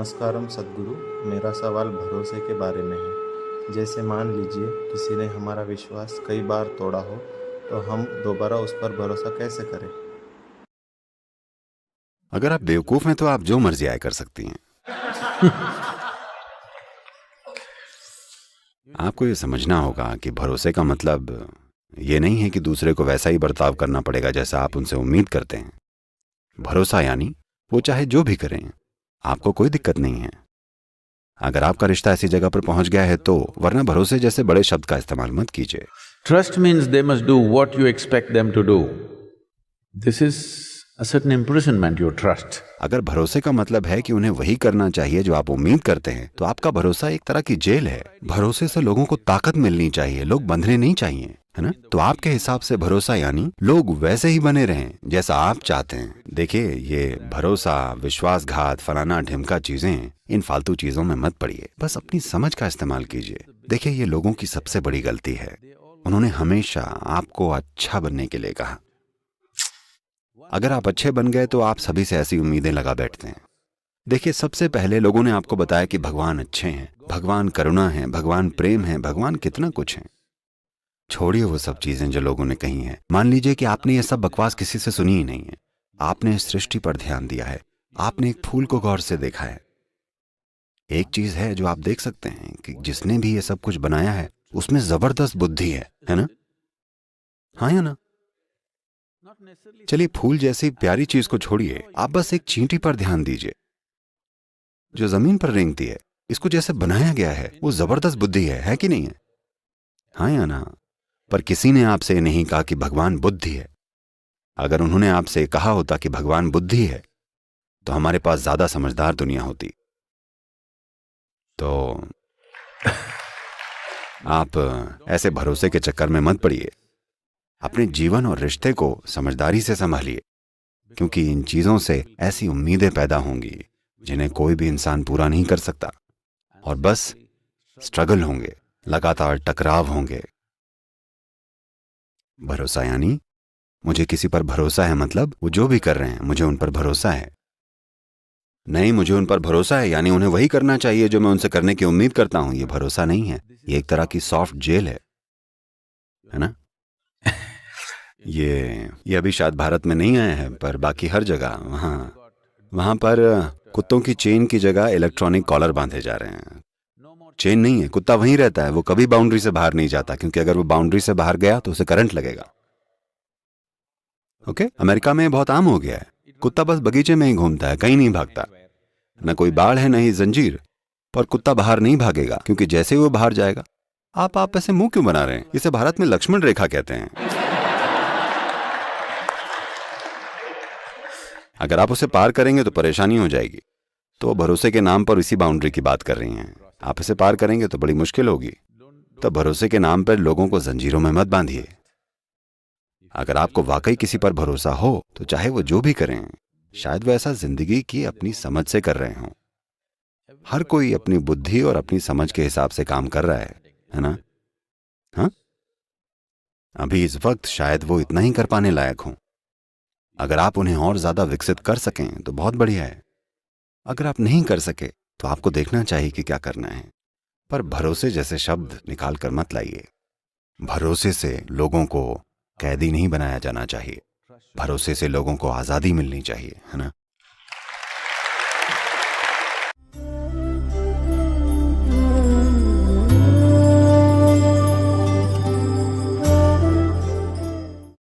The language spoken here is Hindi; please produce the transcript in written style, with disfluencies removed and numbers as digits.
नमस्कारम सद्गुरु। मेरा सवाल भरोसे के बारे में है। जैसे मान लीजिए किसी ने हमारा विश्वास कई बार तोड़ा हो, तो हम दोबारा उस पर भरोसा कैसे करें? अगर आप बेवकूफ हैं तो आप जो मर्जी आए कर सकती हैं। आपको ये समझना होगा कि भरोसे का मतलब ये नहीं है कि दूसरे को वैसा ही बर्ताव करना पड़ेगा जैसा आप उनसे उम्मीद करते हैं। भरोसा यानी वो चाहे जो भी करें, आपको कोई दिक्कत नहीं है। अगर आपका रिश्ता ऐसी जगह पर पहुंच गया है तो, वरना भरोसे जैसे बड़े शब्द का इस्तेमाल मत कीजिए। Trust means they must do what you expect them to do. This is a certain imprisonment, your trust. अगर भरोसे का मतलब है कि उन्हें वही करना चाहिए जो आप उम्मीद करते हैं, तो आपका भरोसा एक तरह की जेल है। भरोसे से लोगों को ताकत मिलनी चाहिए, लोग बंधने नहीं चाहिए, है ना? तो आपके हिसाब से भरोसा यानी लोग वैसे ही बने रहें जैसा आप चाहते हैं। देखिए, ये भरोसा, विश्वासघात, फलाना ढिमका चीजें, इन फालतू चीजों में मत पड़िए, बस अपनी समझ का इस्तेमाल कीजिए। देखिए, ये लोगों की सबसे बड़ी गलती है। उन्होंने हमेशा आपको अच्छा बनने के लिए कहा। अगर आप अच्छे बन गए तो आप सभी से ऐसी उम्मीदें लगा बैठते हैं। देखिए, सबसे पहले लोगों ने आपको बताया कि भगवान अच्छे हैं, भगवान करुणा है, भगवान प्रेम है, भगवान कितना कुछ है। छोड़िए वो सब चीजें जो लोगों ने कही हैं। मान लीजिए कि आपने ये सब बकवास किसी से सुनी ही नहीं है। आपने इस सृष्टि पर ध्यान दिया है, आपने एक फूल को गौर से देखा है। एक चीज है जो आप देख सकते हैं कि जिसने भी ये सब कुछ बनाया है उसमें जबरदस्त बुद्धि है ना? हाँ या ना? चलिए, फूल जैसी प्यारी चीज को छोड़िए, आप बस एक चींटी पर ध्यान दीजिए जो जमीन पर रेंगती है। इसको जैसे बनाया गया है वो जबरदस्त बुद्धि है कि नहीं है? हाँ या ना? पर किसी ने आपसे ये नहीं कहा कि भगवान बुद्धि है। अगर उन्होंने आपसे कहा होता कि भगवान बुद्धि है, तो हमारे पास ज्यादा समझदार दुनिया होती। तो आप ऐसे भरोसे के चक्कर में मत पड़िए। अपने जीवन और रिश्ते को समझदारी से संभालिए, क्योंकि इन चीजों से ऐसी उम्मीदें पैदा होंगी जिन्हें कोई भी इंसान पूरा नहीं कर सकता, और बस स्ट्रगल होंगे, लगातार टकराव होंगे। भरोसा यानी मुझे किसी पर भरोसा है, मतलब वो जो भी कर रहे हैं मुझे उन पर भरोसा है। नहीं, मुझे उन पर भरोसा है यानी उन्हें वही करना चाहिए जो मैं उनसे करने की उम्मीद करता हूं। ये भरोसा नहीं है, ये एक तरह की सॉफ्ट जेल है ना? ये अभी शायद भारत में नहीं आया है, पर बाकी हर जगह वहां पर कुत्तों की चेन की जगह इलेक्ट्रॉनिक कॉलर बांधे जा रहे हैं। चेन नहीं है, कुत्ता वहीं रहता है, वो कभी बाउंड्री से बाहर नहीं जाता, क्योंकि अगर वो बाउंड्री से बाहर गया तो उसे करंट लगेगा। ओके? अमेरिका में बहुत आम हो गया है। कुत्ता बस बगीचे में ही घूमता है, कहीं नहीं भागता। न कोई बाड़ है, न ही जंजीर, पर कुत्ता बाहर नहीं भागेगा, क्योंकि जैसे ही वो बाहर जाएगा। आप ऐसे मुंह क्यों बना रहे हैं? इसे भारत में लक्ष्मण रेखा कहते हैं। अगर आप उसे पार करेंगे तो परेशानी हो जाएगी। तो भरोसे के नाम पर इसी बाउंड्री की बात कर रही हैं। आप इसे पार करेंगे तो बड़ी मुश्किल होगी। तो भरोसे के नाम पर लोगों को जंजीरों में मत बांधिए। अगर आपको वाकई किसी पर भरोसा हो तो चाहे वो जो भी करें, शायद वो ऐसा जिंदगी की अपनी समझ से कर रहे हों। हर कोई अपनी बुद्धि और अपनी समझ के हिसाब से काम कर रहा है ना? हाँ, अभी इस वक्त शायद वो इतना ही कर पाने लायक हों। अगर आप उन्हें और ज्यादा विकसित कर सकें तो बहुत बढ़िया है। अगर आप नहीं कर सके तो आपको देखना चाहिए कि क्या करना है, पर भरोसे जैसे शब्द निकाल कर मत लाइए। भरोसे से लोगों को कैदी नहीं बनाया जाना चाहिए, भरोसे से लोगों को आजादी मिलनी चाहिए, है ना?